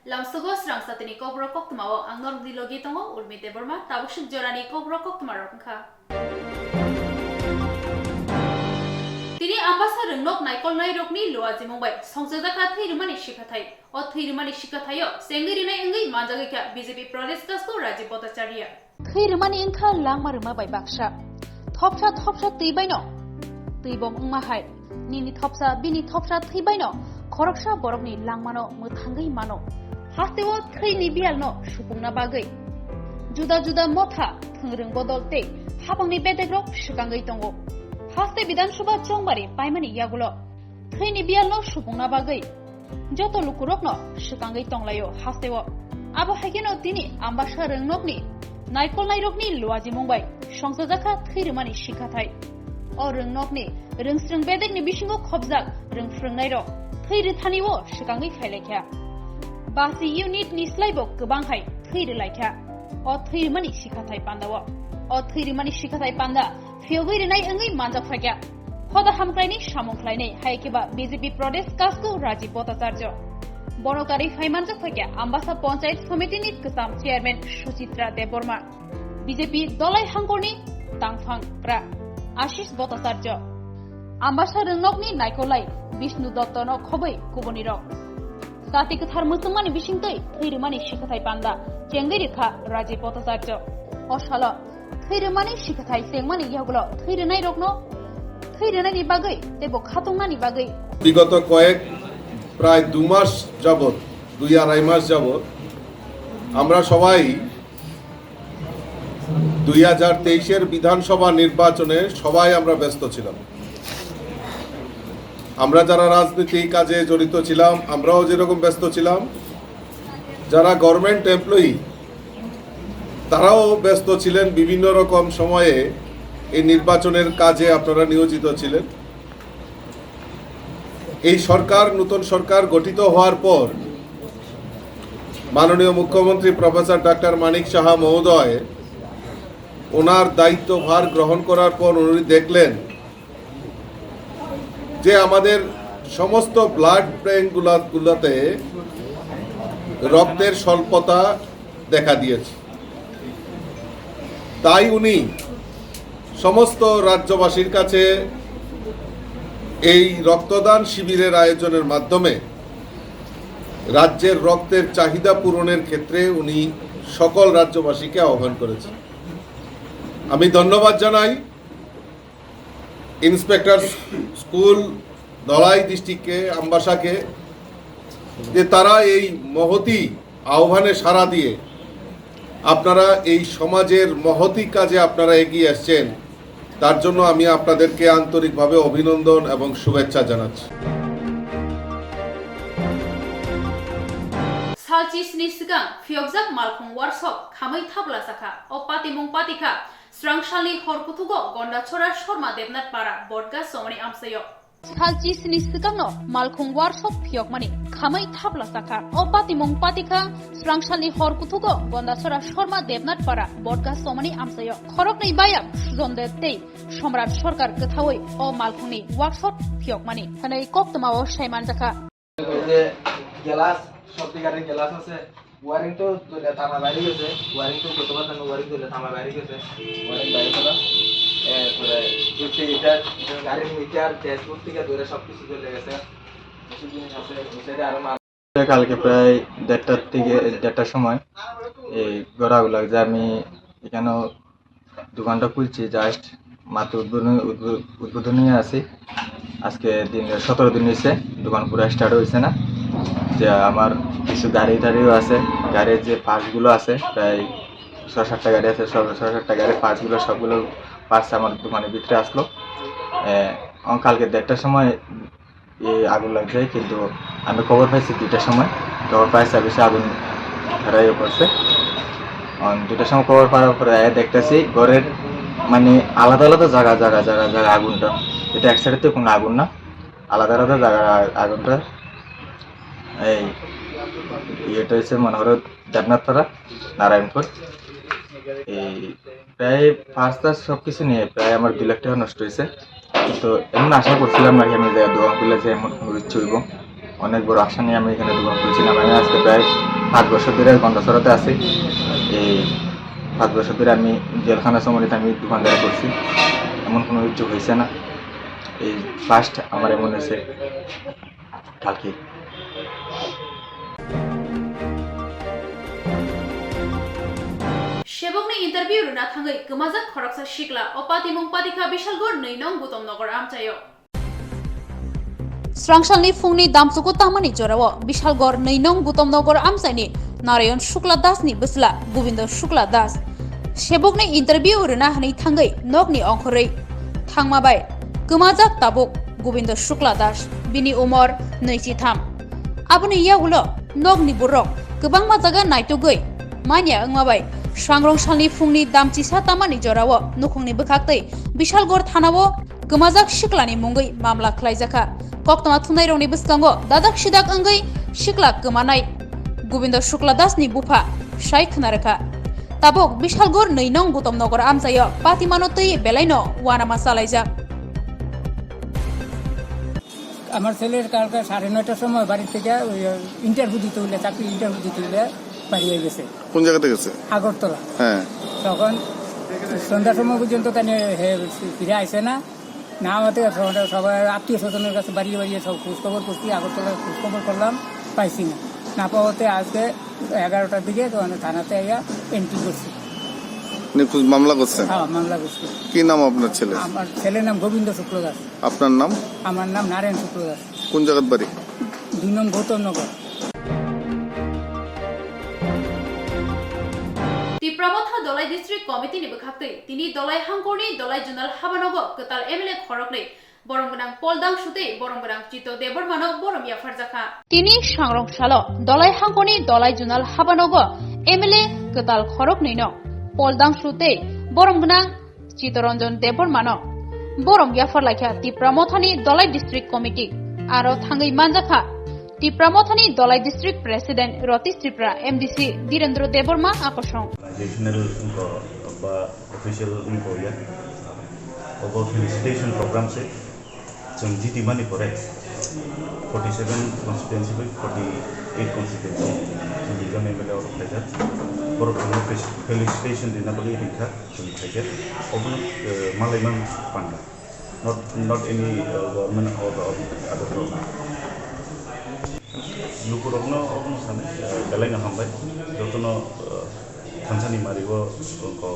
Lamsugo Swrangchati Kokborok Koktwma o Angnor Dilogi Tongo Urmite Burma Tabusuk Jorani Kokborok Koktwma Rokha. Tini ambassador nok naikol nai rokni loaji Mumbai Swrangchati Thirumani Shikathai o Thirumani Shikathayo Sengiri nai engai manjagika BJP Pradesh Kasko Rajiv Bhattacharya. Thirumani engkha langmaruma bai baksa thopsa teibaino teibom ungmahai nini thopsa bini thopsa theibaino khoroksa borokni langmano muthangai mano hastewo thैनि बियालनो सुबुंना बागै जुदा मथा थोंरों बदलते हाबांनि बेदेग्रक सुगांगै दंगो हास्ते विधानसभा चौंबारि पाइमानि यागुलो थैनि बियालनो सुबुंना बागै जत लुकुरकनो सुगांगै दंलायो हास्तेवो आबो हायकेनो तिनि आम्बासा रोंनकनि नायकल नायरकनि लुवाजि मुंबाइ संसजाखा थैरुमानि शिखाथाय अ रोंनकनि रोंस्रों बेदेगनि बिसिंगो खबजाक रोंफ्रोंनायरो थैरिथानिवो सुगांगै खायलायख्या Basi unit ni slaibok kebanghai thir laikha o thirmani shikathai pandawo o thirmani shikathai panda fiogoi renai engai manjak phakya hoda hamklaini samungklaini haikeba BJP Pradesh Kasko Rajiv Bhattacharya Bonokari phaimanjak phakya Ambasa Panchayat Samiti ni Kasam Chairman Suchitra Deborma BJP Dolai Hangkorni Tangphang Pra Ashish Bhattacharya Ambasa Rengnokni Naikolai Vishnu Dottono Khobai Kubonirok Sati kathar musumani bishingtoi thirumani shikathai panda chengri rekha Rajiv Bhattacharya oshala thirumani shikathai sengmani yagulo thirunai rokno thirunai ni bagai tebo khatungmani bagai বিগত প্রায় 2 মাস যাবত 2-2.5 মাস যাবত আমরা সবাই 2023 এর বিধানসভা নির্বাচনে সবাই আমরা ব্যস্ত ছিলাম আমরা যারা রাজনৈতিক কাজে জড়িত ছিলাম আমরাও যেরকম ব্যস্ত ছিলাম যারা গভর্নমেন্ট এমপ্লয়ি তারাও ব্যস্ত ছিলেন বিভিন্ন রকম সময়ে এই নির্বাচনের কাজে আপনারা নিয়োজিত ছিলেন এই সরকার নতুন সরকার গঠিত হওয়ার পর মাননীয় মুখ্যমন্ত্রী প্রফেসর ডক্টর মানিক সাহা মহোদয় ওনার দায়িত্বভার গ্রহণ করার পর উনি দেখলেন যে আমাদের সমস্ত ব্লাড ব্যাঙ্কগুলোতে রক্তের স্বল্পতা দেখা দিয়েছে তাই উনি সমস্ত রাজ্যবাসীর কাছে এই রক্তদান শিবিরের আয়োজনের মাধ্যমে রাজ্যের রক্তের চাহিদা পূরণের ক্ষেত্রে উনি সকল রাজ্যবাসীকে আহ্বান করেছেন আমি ধন্যবাদ জানাই ইন্সপেক্টর স্কুল ধলাই ডিস্ট্রিক্টকে আম্বাসাকে যে তারা এই মহতি আহ্বানে সাড়া দিয়ে আপনারা এই সমাজের মহতি কাজে আপনারা এগিয়ে আসছেন তার জন্য আমি আপনাদেরকে আন্তরিকভাবে অভিনন্দন এবং শুভেচ্ছা জানাচ্ছি Salchisni sigang fiokjak malkhung workshop khamai thabla sakha o patimung patikha Swrangchati horkuthugo gonda chora shorma debnat para bodga somani amsayo Salchisni sigangno malkhung workshop phiokmani khamai thabla sakha o patimung patikha Swrangchati horkuthugo gonda chora shorma debnat para bodga somani amsayo khoroknai bayam sujonde tei somrat sarkar kathawai o malkhungni workshop phiokmani hanai Koktwma o saimanjaka gelas সত্যিকারের glass আছে wiring তো তুলে থামা বাইরে গেছে wiring তো কত কথা ওয়ারিং তুলে থামা বাইরে গেছে ওয়ারিং বাইরে করা এরপরে ইউটি হিটার গাড়ির মিটার ড্যাশবোর্ড থেকে ধরে সব কিছু চলে গেছে কিছু জিনিস আছে সেটা আরো কালকে প্রায় 1:30 সময় এই গড়াগুলো যে আমি এখানে দোকানটা খুলছি জাস্ট মাত্র উদ্বোধনী আছি আজকে দিন 17 দিন হয়েছে দোকান পুরো স্টার্ট হয়েছে না যে আমার কিছু গাড়িও আছে গাড়ির যে পার্টসগুলো আছে প্রায় 6-7টা গাড়ি আছে 6-7টা গাড়ির পার্টসগুলো সবগুলো পার্টস আমার দোকানের ভিতরে আসলো কালকে 1:30টার সময় এই আগুন লাগছে কিন্তু আমি খবর পাইছি 2টার সময় খবর পাই সার্ভিসে আগুন ধরাইয়ে পড়ছে 2টার সময় খবর পাওয়ার পরে দেখতেছি ঘরের মানে আলাদা আলাদা জায়গা আগুনটা এটা এক সাইডে তো কোনো আগুন না আলাদা আলাদা জায়গা আগুনটা এই এটা হচ্ছে মনোহর দেবনাথপাড়া নারায়ণপুর এই প্রায় ফার্স্ট সব কিছু নিয়ে প্রায় আমার 2 লাখ টাকা নষ্ট হয়েছে তো এমন আশা করছিলাম না আমি দোকান খুলে যে এমন হইব অনেক বড় আশা নিয়ে আমি এখানে দোকান খুলেছিলাম। আমি আজকে প্রায় 5 বছর ধরে গন্ডাছড়াতে আছি। এই 5 বছর ধরে আমি জেলখানা সমরিতে আমি দোকানদারি করছি, এমন কোনো কিছু হয়েছে না। এই ফার্স্ট আমার এমন হয়েছে কালকে। Shebokni interview runa thangai gumajak khoraksa shikla opatimung patika bishalgor neinong gutomnogor amchayo. Swrangchati fungni damsuku tamani jorao Bishalgor neinong gutomnogor amsaini Narayan Shukla Das ni busla Govindo Shukla Das. Shebokni interview runa hani thangai nokni ongkhorei thangmabai gumajak tabuk Govindo Shukla Das bini umor 23. Aboni yagulo nokni burok gobangma jaga naitugoi manya angmabai Swrangchati fungni damchisa tamani jorao nukhungni bukhaktei Bishalgor thanao gumajak shiklani mungoi mamla khlaijaka. Koktwma thunai roni biskango dadak sidak angai shikla gomanai Govindo Shukla Das ni bufa shai khnarekha. Tabok Bishalgor neinong gutomnogor amchayo patimano tei belaino wanama chalaijak. আমার ছেলের কালকে 9:30টার সময় বাড়ি থেকে interview দিতে হলে, চাকরি interview দিতে হলে বাড়িয়ে গেছে। কোন জায়গাতে গেছে? আগরতলা। হ্যাঁ, তখন সন্ধ্যার সময় পর্যন্ত তাই ফিরে আসে না। না আমাদের সবাই আত্মীয় স্বজনের কাছে বাড়িয়ে বাড়িয়ে সব খোঁজখবর করছি, আগরতলায় খোঁজখবর করলাম, পাইছি না। না পাওয়াতে আজকে 11টার দিকে থানাতে আইয়া এন্ট্রি করছি। নিখোঁজ মামলা করছেন? হ্যাঁ, মামলা করছি। কি নাম আপনার ছেলে? আমার ছেলের নাম গোবিন্দ শুক্ল দাস। আপনার নাম? আমার নাম নারায়ণ শুক্ল দাস। কোন জায়গার বাড়ি? 2 নং গৌতমনগর। Tipramotha Dolai District Committee ni bukhaktei tini Dolai Hangkorni Dolai Junal Habanogo ketal MLA khorokne boronggonang Poldang Shute boronggonang Chito Debormano boromia farjaka. Tini Swrangchalo Dolai Hangkoni Dolai Junal Habanogo MLA ketal khorok neino Poldang Shute boronggonang Chitoranjan Debormano boromia farlaikha Tipramothani Dolai District Committee aro thangai manjaka. Tipramothani Dolai District President Roti Tripura MDC Direndra Deborma Akosong. National official ya over felicitation program se jiti mani pore 47 constituency by 48 constituency jika member of pleasure for felicitation dinabali dikha jumi thaje obno malaiman panda not any government or other program Lukurogno obno sane belai na hambai jotono Tanzania marigo ko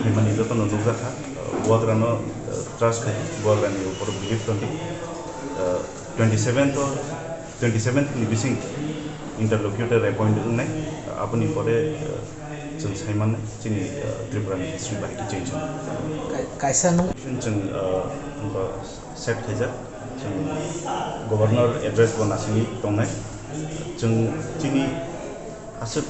hemani jotono nuga tha buagrano trust khai buagrani upor believe kondi 27th ni bising interlocutor appointed nai apuni pore jeng saiman chini Tripura district by change কাইসা নং jeng set khaja Governor address ko nasini tongnai jeng chini asut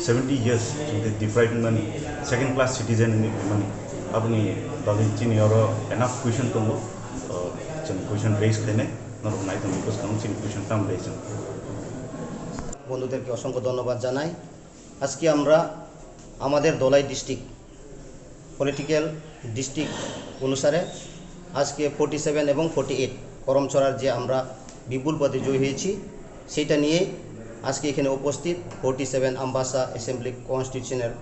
70 years jeng deprived money second class citizen ni money apni dali chini oro enough question tongo jeng question raise khane nor nai tong because kaung chini question tam raise বন্ধুদেরকে অসংখ্য ধন্যবাদ জানাই। আজকে আমরা আমাদের Dalai district political district অনুসারে আজকে 47 এবং 48 করমছড়ার যে আমরা বিপুল পদে জয়ী হয়েছি সেটা নিয়ে আজকে এখানে উপস্থিত 47 আমবাসা অ্যাসেম্বলি কনস্টিটিউশনের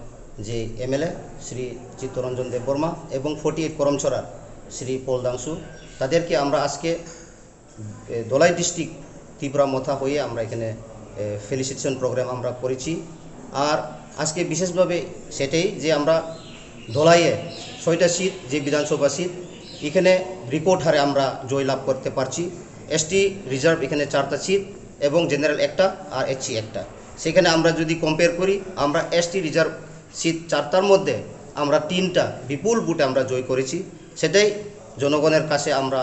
যে এমএলএ শ্রী চিত্তরঞ্জন দেববর্মা এবং 48 করমছড়ার শ্রী পোলদাংশু, তাদেরকে আমরা আজকে দলাই ডিস্ট্রিক্ট তীব্রামথা হয়ে আমরা এখানে ফেলিসিটেশন প্রোগ্রাম আমরা করেছি। আর আজকে বিশেষভাবে সেটাই যে আমরা ধলাইয়ে 6টা সিট যে বিধানসভা সিট এখানে রেকর্ড হারে আমরা জয় লাভ করতে পারছি। এসটি রিজার্ভ এখানে 4টা সিট এবং জেনারেল একটা আর এসসি একটা। সেখানে আমরা যদি কম্পেয়ার করি আমরা এসটি রিজার্ভ সিট 4টার মধ্যে আমরা 3টা বিপুল ভোটে আমরা জয় করেছি। সেটাই জনগণের কাছে আমরা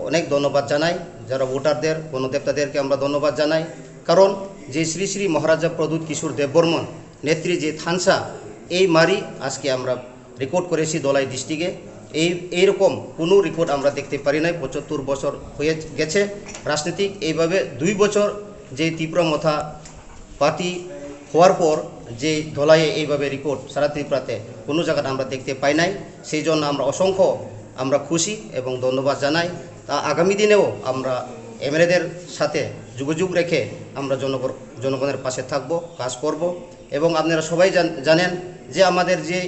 অনেক ধন্যবাদ জানাই, যারা ভোটারদের গণদেবতাদেরকে আমরা ধন্যবাদ জানাই। কারণ যে শ্রী শ্রী মহারাজা প্রদ্যুৎ কিশোর দেববর্মন নেত্রী যে থানসা এই মারি আজকে আমরা রেকর্ড করেছি দলাই ডিস্ট্রিক্টে। এইরকম কোনো রেকর্ড আমরা দেখতে পারি নাই। 75 বছর হয়ে গেছে রাজনীতিক এইভাবে 2 বছর যে তীব্রমথা পার্টি হওয়ার পর যে ধলাইয়ে এইভাবে রেকর্ড সারা ত্রিপুরাতে কোনো জায়গাটা আমরা দেখতে পাই নাই। সেই জন্য আমরা অসংখ্য আমরা খুশি এবং ধন্যবাদ জানাই। তা আগামী দিনেও আমরা এমএলএদের সাথে যোগাযোগ রেখে আমরা জনগণের পাশে থাকব, কাজ করব। এবং আপনারা সবাই জানেন যে আমাদের যে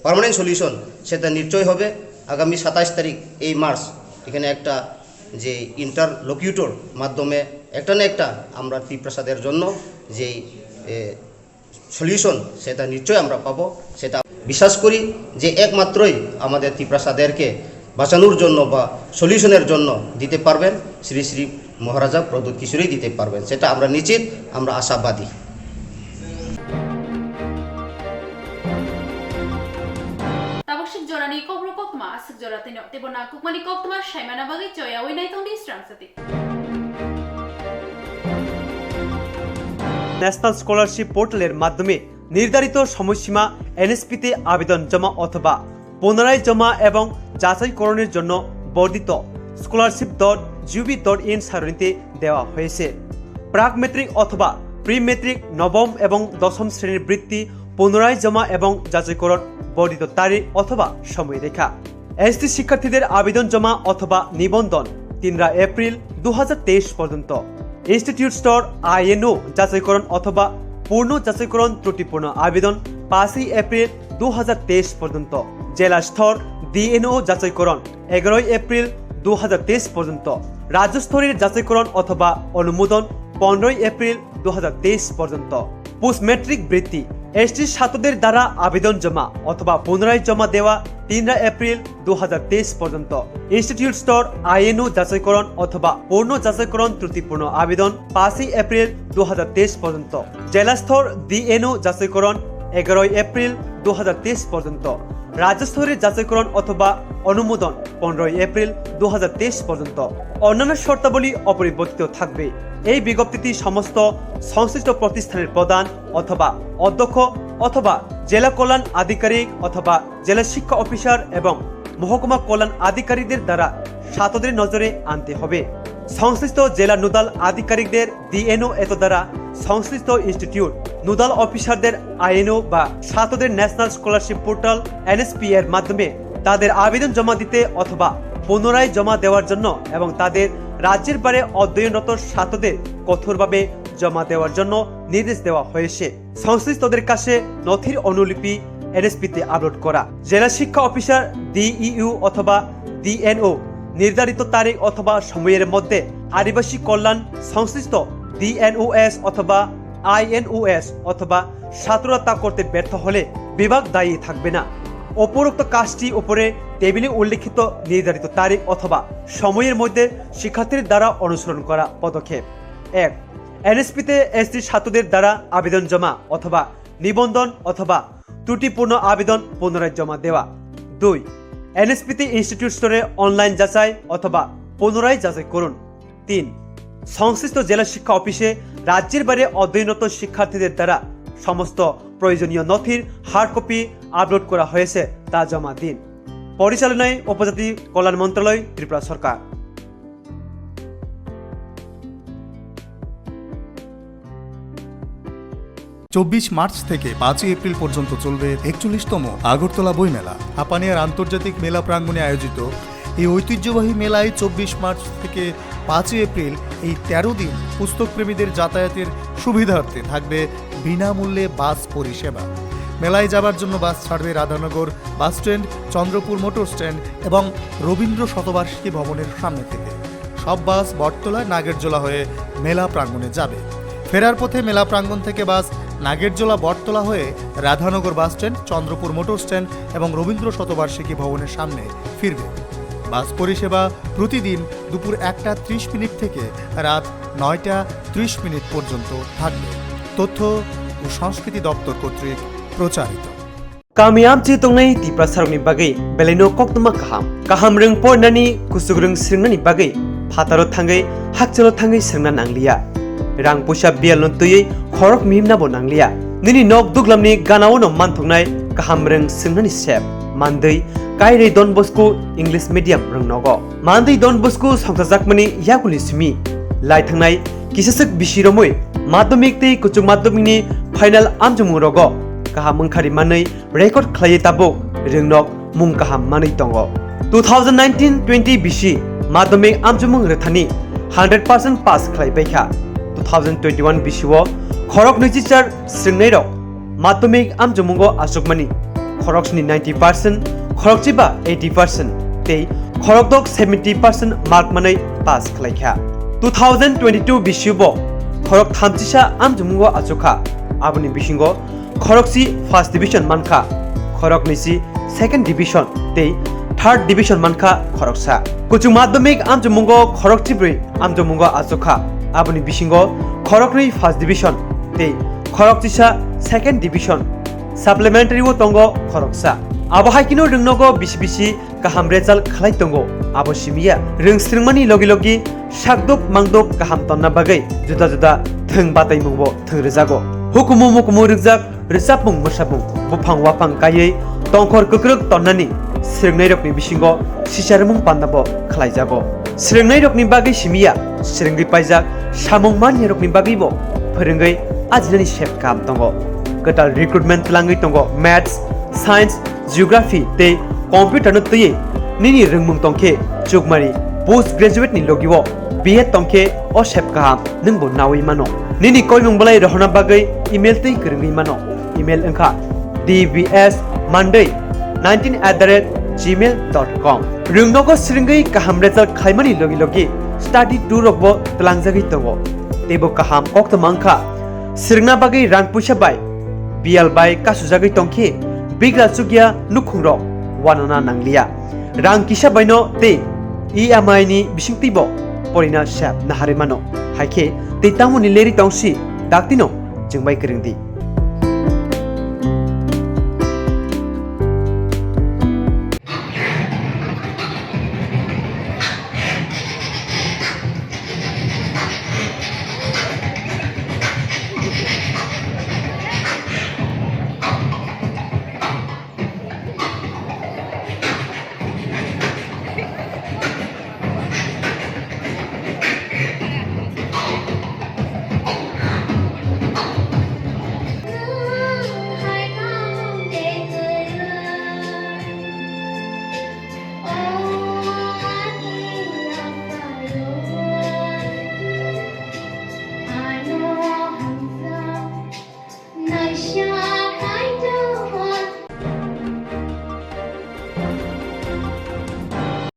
পার্মানেন্ট সলিউশন সেটা নিশ্চয় হবে আগামী 27 তারিখ এই মার্চ। এখানে একটা যে ইন্টারলোকিউটর মাধ্যমে একটা না একটা আমরা ত্রিপ্রাসাদের জন্য যেই সলিউশন সেটা নিশ্চয়ই আমরা পাবো। সেটা বিশ্বাস করি যে একমাত্রই আমাদের ত্রিপ্রাসাদেরকে বাঁচানোর জন্য বা সলিউশনের জন্য দিতে পারবেন শ্রী শ্রী মহারাজা প্রদ্যোৎ কিশোরী দিতে পারবেন, সেটা আমরা নিশ্চিত, আমরা আশাবাদী। Tabok jorani Kokborok Koktwma asik joratino tebona Kokmani Koktwma shaimana bagi joya winai tongdi Swrangchati. National scholarship পোর্টালের মাধ্যমে নির্ধারিত সময়সীমা এনএসপিতে আবেদন জমা অথবা পুনরায় জমা এবং যাচাইকরণের জন্য বর্ধিত scholarship.gov.in সারণীতে দেওয়া হয়েছে। প্রাক মেট্রিক অথবা প্রি মেট্রিক নবম এবং দশম শ্রেণীর বৃত্তি পুনরায় জমা এবং যাচাইকরণ বর্ধিত তারিখ অথবা সময়রেখা। এসটি শিক্ষার্থীদের আবেদন জমা অথবা নিবন্ধন 3 এপ্রিল 2023 পর্যন্ত। ইনস্টিটিউট স্তর আইএনও যাচাইকরণ অথবা পূর্ণ যাচাইকরণ ত্রুটিপূর্ণ আবেদন 5 এপ্রিল 2023 পর্যন্ত। জেলা স্তর ডিএনও যাচাইকরণ 11 এপ্রিল 2023 পর্যন্ত। রাজ্য স্তরের যাচাইকরণ অথবা অনুমোদন 15 এপ্রিল 2023 পর্যন্ত। পোস্ট ম্যাট্রিক বৃত্তি এসটি ছাত্রদের দ্বারা আবেদন জমা অথবা পুনরায় জমা দেওয়া 3 এপ্রিল 2023 পর্যন্ত। ইনস্টিটিউট স্তর আইএনও যাচাইকরণ অথবা পূর্ণ যাচাইকরণ ত্রুটিপূর্ণ আবেদন 5 এপ্রিল 2023 পর্যন্ত। জেলা স্তর ডিএনও যাচাইকরণ 11 এপ্রিল 2023 পর্যন্ত। রাজ্য স্তরের যাচাইকরণ অথবা অনুমোদন 15 এপ্রিল 2023 পর্যন্ত। অন্যান্য শর্তাবলী অপরিবর্তিত থাকবে। এই বিজ্ঞপ্তিটি সমস্ত সংশ্লিষ্ট প্রতিষ্ঠানের প্রধান অথবা অধ্যক্ষ অথবা জেলা কল্যাণ আধিকারিক অথবা জেলা শিক্ষা অফিসার এবং মহকুমা কল্যাণ আধিকারিকদের দ্বারা ছাত্রদের নজরে আনতে হবে। সংশ্লিষ্ট জেলা নোডাল আধিকারিকদের ডিএনও এত দ্বারা সংশ্লিষ্ট ইনস্টিটিউট নোডাল অফিসারদের আইএনও বা ছাত্রদের ন্যাশনাল স্কলারশিপ পোর্টাল এনএসপি এর মাধ্যমে তাদের আবেদন জমা দিতে অথবা পুনরায় জমা দেওয়ার জন্য এবং তাদের রাজ্যের বাইরে অধ্যয়নরত ছাত্রদের কঠোরভাবে জমা দেওয়ার জন্য নির্দেশ দেওয়া হয়েছে। সংশ্লিষ্টদের কাছে নথির অনুলিপি এনএসপিতে আপলোড করা। জেলা শিক্ষা অফিসার ডিইউ অথবা ডিএনও নির্ধারিত তারিখ অথবা সময়ের মধ্যে আদিবাসী কল্যাণ সংশ্লিষ্ট ডিএনওএস অথবা আইএনওএস অথবা ছাত্ররা তা করতে ব্যর্থ হলে বিভাগ দায়ী থাকবে না। উপরোক্ত কাজটি উপরে টেবিলে উল্লেখিত নির্ধারিত তারিখ অথবা সময়ের মধ্যে শিক্ষার্থীর দ্বারা অনুসরণ করা পদক্ষেপ। 1. এনএসপিতে এসটি ছাত্রদের দ্বারা আবেদন জমা অথবা নিবন্ধন অথবা ত্রুটিপূর্ণ আবেদন পুনরায় জমা দেওয়া। 2. এনএসপিতে ইনস্টিটিউট স্তরে অনলাইন যাচাই অথবা পুনরায় যাচাই করুন। 3. সংশ্লিষ্ট জেলা শিক্ষা অফিসে রাজ্যের বাইরে অধ্যয়নরত শিক্ষার্থীদের দ্বারা সমস্ত প্রয়োজনীয় নথির হার্ড কপি আপলোড করা হয়েছে তা জমা দিন। পরিচালনায় উপজাতি কল্যাণ মন্ত্রণালয়, ত্রিপুরা সরকার। 24 মার্চ থেকে 5 এপ্রিল পর্যন্ত চলবে 41তম আগরতলা বইমেলা। হাপানিয়ার আন্তর্জাতিক মেলা প্রাঙ্গণে আয়োজিত এই ঐতিহ্যবাহী মেলায় 24 মার্চ থেকে 5 এপ্রিল এই 13 দিন পুস্তকপ্রেমীদের যাতায়াতের সুবিধার্থে থাকবে বিনামূল্যে বাস পরিষেবা। মেলায় যাবার জন্য বাস ছাড়বে Radhanagar bus stand, Chandrapur motor stand এবং রবীন্দ্র শতবার্ষিকী ভবনের সামনে থেকে। সব বাস বটতলা নাগেরজোলা হয়ে মেলা প্রাঙ্গণে যাবে। ফেরার পথে মেলা প্রাঙ্গণ থেকে বাস নাগেরজোলা বটতলা হয়ে Radhanagar bus stand, Chandrapur motor stand এবং রবীন্দ্র শতবার্ষিকী ভবনের সামনে ফিরবে। বাস পরিষেবা প্রতিদিন দুপুর 1:30 থেকে রাত 9:30 পর্যন্ত থাকবে। তথ্য ও সংস্কৃতি দপ্তর কর্তৃক প্রচারিত। কামিয়াব যে তংনাই ত্রিপুরা সারংनि बागै बेलायनो Koktwma kaham rung pornani kusuk rung srengni बागै phataro thangai hakchalo thangai srengna nanglia rang puisa bialno tuyei khorok mimna bo nanglia nini nok duglamni ganaono manthoknai kaham rung srengni sep mandei kairei Don Bosco English medium rung nogo mandei Don Bosco songsajakmani yakuli simi lai thangnai kisasek bisiromoi madhyamik tei kuchuk madhyamikni final amjumung rogo kaham mungkhari manai record khlai tabo ringnok mung kaham manai tongo 2019-20 bisi madhyamik amjumung rethani 100% पास खालायबायखा 2021 बिसुआव खरक 24 स्रिंनाय रok माध्यमिक आमजमुंगो आसुकमानि खरकसनि 90% खरकचिबा 80% ते खरकदक 70% mark मानै pass खालायखा 2022 बिसुआव खरक 30 आमजमुंगो आसुखा आबनि बिसिंगो खरकसि फर्स्ट डिविजन मानखा खरक निसि सेकेंड डिविजन ते थर्ड डिविजन मानखा खरकसा कुचु माध्यमिक आमजमुंगो खरक चिब्रै आमजमुंगो आसुखा आबनि बिसिंगो खरकनि फर्स्ट डिविजन ते खरकचिसा सेकेंड डिविजन सप्लीमेंटारि वो तंगो खरकसा आबो हाइकिनो रोंनगो बिसि गाहाम रेजाल्ट खालाय तंगो आबो सिमिया रोंस्रिंमानि लगे लगे साकदुक मांदुक गाहाम तन्ना बागै जुदा जुदा थों बाताय मुंबो थों रोजागो हुकुमु मुकुमु रोजाक रोजाबुं मोसाबुं बुफां वाफां गायै तंखर कक्रक तन्नानि स्रिंनाय रकनि बिसिंगो सिसारमुं पान्नाबो खालायजागो स्रिंनाय रकनि बागै सिमिया स्रिंगै पाइजाक सामुं मानि रकनि बागैबो फोरोंगै आजिनानि शेप काम तंगो गटाल रिक्रुटमेंट लांगै तंगो मैथ्स साइंस जियोग्राफी ते कंप्यूटर न तये निनि रोंमुं तंखे चुकमारि पोस्ट ग्रेजुएट नि लगिवो बीए तंखे ओ शेप काम नंगबो नावै मानो निनि कोइमुं बलाय रहना बागै इमेल तै करंगै मानो इमेल अंखा dbs monday19@gmail.com रोंनगो स्रिंगै गाहाम रेजाल्ट खायमानि लगे लगे स्टाडी टूर रकबो तलांजागै तंगो तेबो गाहाम कोक्तमा अंखा स्रिंगना बागै रां पुइसा बाय बियाल बाय कासुजागै तंखे बिग्रा चुगिया नुखुंरो वानाना नांलिया रां किसा बायनो ते EMI नि बिसिंतिबो परिना शेप नाहारे मानो हाइखे ते तामुनि लेरि तंसि दाक्तिनो जोंबाय करंदि